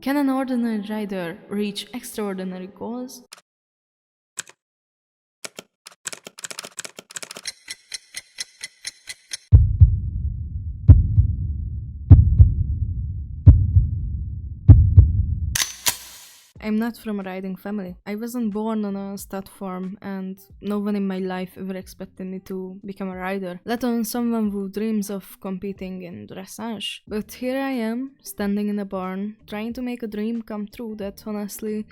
Can an ordinary rider reach extraordinary goals? I'm not from a riding family. I wasn't born on a stud farm, and no one in my life ever expected me to become a rider, let alone someone who dreams of competing in dressage. But here I am, standing in a barn, trying to make a dream come true that honestly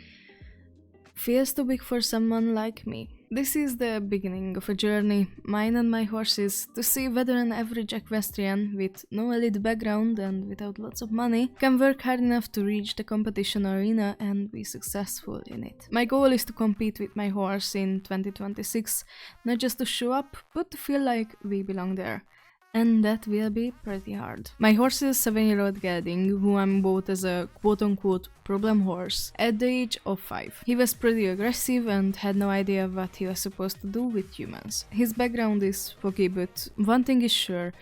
feels too big for someone like me. This is the beginning of a journey, mine and my horses, to see whether an average equestrian with no elite background and without lots of money can work hard enough to reach the competition arena and be successful in it. My goal is to compete with my horse in 2026, not just to show up, but to feel like we belong there. And that will be pretty hard. My horse is a 7-year-old Gading, who I bought as a quote-unquote problem horse at the age of 5. He was pretty aggressive and had no idea what he was supposed to do with humans. His background is foggy, but one thing is sure,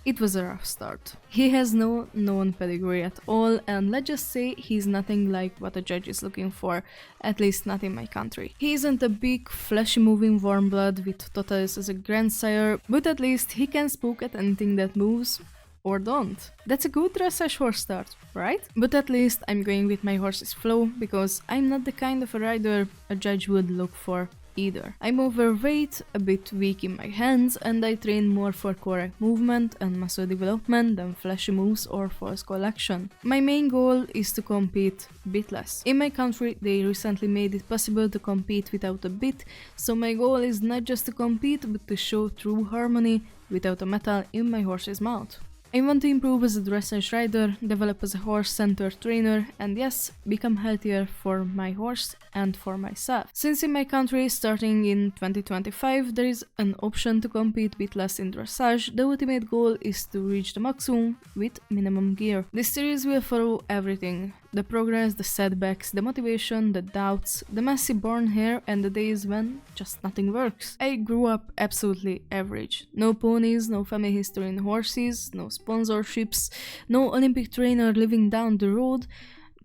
it was a rough start. He has no known pedigree at all, and let's just say he's nothing like what a judge is looking for, at least not in my country. He isn't a big, fleshy moving warm blood with Totalis as a grandsire, but at least he can spook at anything that moves, or don't. That's a good dressage horse start, right? But at least I'm going with my horse's flow, because I'm not the kind of a rider a judge would look for either. I'm overweight, a bit weak in my hands, and I train more for correct movement and muscle development than flashy moves or force collection. My main goal is to compete bitless. In my country, they recently made it possible to compete without a bit, so my goal is not just to compete, but to show true harmony without a metal in my horse's mouth. I want to improve as a dressage rider, develop as a horse-centered trainer, and yes, become healthier for my horse and for myself. Since in my country, starting in 2025, there is an option to compete with less in dressage, the ultimate goal is to reach the maximum with minimum gear. This series will follow everything. The progress, the setbacks, the motivation, the doubts, the messy born hair, and the days when just nothing works. I grew up absolutely average. No ponies, no family history in horses, no sponsorships, no Olympic trainer living down the road,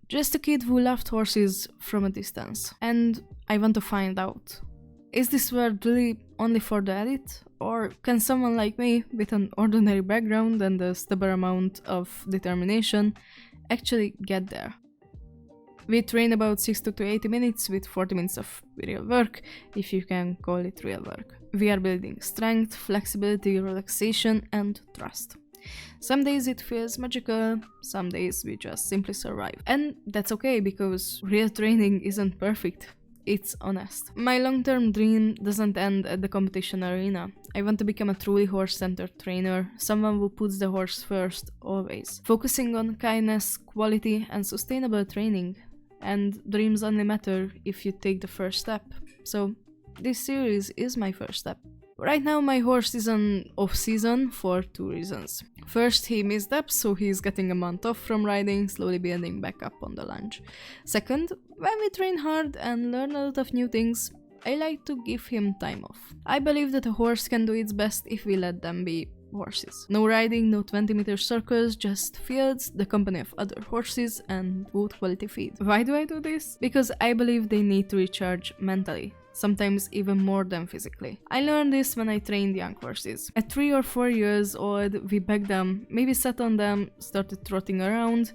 just a kid who loved horses from a distance. And I want to find out, is this world really only for the elite? Or can someone like me, with an ordinary background and a stubborn amount of determination, actually get there? We train about 60 to 80 minutes with 40 minutes of real work, if you can call it real work. We are building strength, flexibility, relaxation, and trust. Some days it feels magical, some days we just simply survive. And that's okay, because real training isn't perfect. It's honest. My long-term dream doesn't end at the competition arena. I want to become a truly horse-centered trainer, someone who puts the horse first, always. Focusing on kindness, quality, and sustainable training. And dreams only matter if you take the first step. So, this series is my first step. Right now my horse is on off-season for 2 reasons. First, he missed up, so he's getting a month off from riding, slowly building back up on the lunge. Second, when we train hard and learn a lot of new things, I like to give him time off. I believe that a horse can do its best if we let them be horses. No riding, no 20-meter circles, just fields, the company of other horses, and good quality feed. Why do I do this? Because I believe they need to recharge mentally. Sometimes even more than physically. I learned this when I trained young horses. At 3 or 4 years old, we bagged them, maybe sat on them, started trotting around,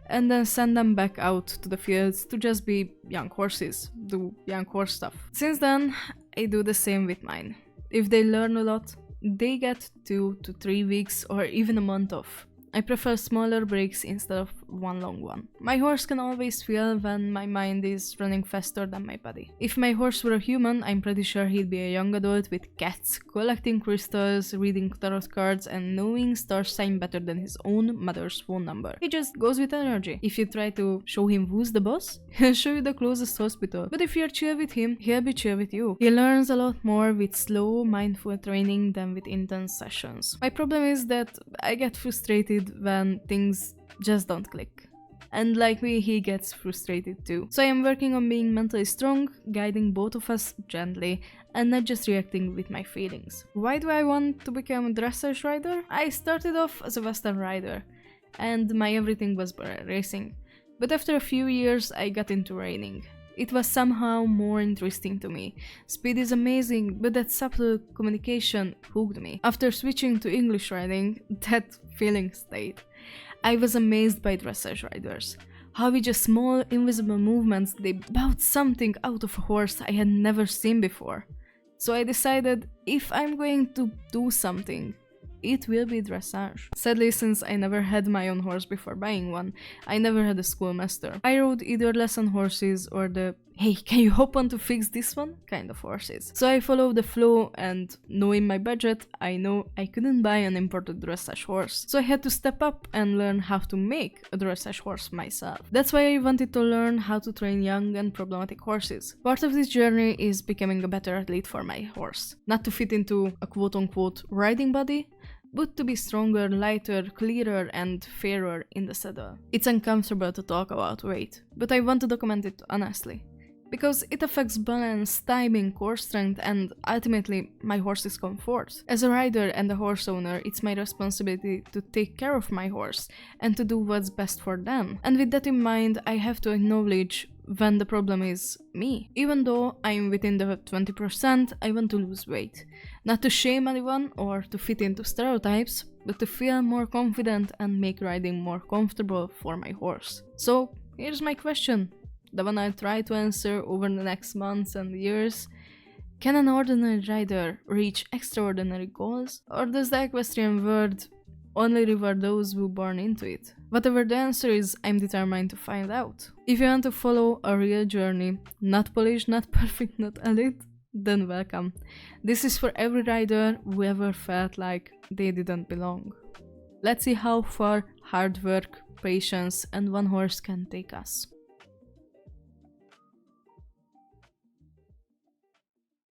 and then send them back out to the fields to just be young horses, do young horse stuff. Since then, I do the same with mine. If they learn a lot, they get 2 to 3 weeks or even a month off. I prefer smaller breaks instead of one long one. My horse can always feel when my mind is running faster than my body. If my horse were a human, I'm pretty sure he'd be a young adult with cats, collecting crystals, reading tarot cards, and knowing star sign better than his own mother's phone number. He just goes with energy. If you try to show him who's the boss, he'll show you the closest hospital. But if you're chill with him, he'll be chill with you. He learns a lot more with slow, mindful training than with intense sessions. My problem is that I get frustrated when things just don't click. And like me, he gets frustrated too. So I am working on being mentally strong, guiding both of us gently, and not just reacting with my feelings. Why do I want to become a dressage rider? I started off as a western rider, and my everything was racing. But after a few years I got into riding. It was somehow more interesting to me. Speed is amazing, but that subtle communication hooked me. After switching to English riding, that feeling stayed. I was amazed by dressage riders. How with just small, invisible movements they brought something out of a horse I had never seen before. So I decided, if I'm going to do something, it will be dressage. Sadly, since I never had my own horse before buying one, I never had a schoolmaster. I rode either lesson horses or the "hey, can you hop on to fix this one?" kind of horses. So I followed the flow, and knowing my budget, I know I couldn't buy an imported dressage horse. So I had to step up and learn how to make a dressage horse myself. That's why I wanted to learn how to train young and problematic horses. Part of this journey is becoming a better athlete for my horse. Not to fit into a quote-unquote riding body, but to be stronger, lighter, clearer, and fairer in the saddle. It's uncomfortable to talk about weight, but I want to document it honestly. Because it affects balance, timing, core strength, and ultimately my horse's comfort. As a rider and a horse owner, it's my responsibility to take care of my horse and to do what's best for them. And with that in mind, I have to acknowledge when the problem is me. Even though I'm within the 20%, I want to lose weight. Not to shame anyone or to fit into stereotypes, but to feel more confident and make riding more comfortable for my horse. So, here's my question, the one I'll try to answer over the next months and years. Can an ordinary rider reach extraordinary goals? Or does the equestrian world only reward those who born into it? Whatever the answer is, I'm determined to find out. If you want to follow a real journey, not polished, not perfect, not elite, then welcome. This is for every rider who ever felt like they didn't belong. Let's see how far hard work, patience, and one horse can take us.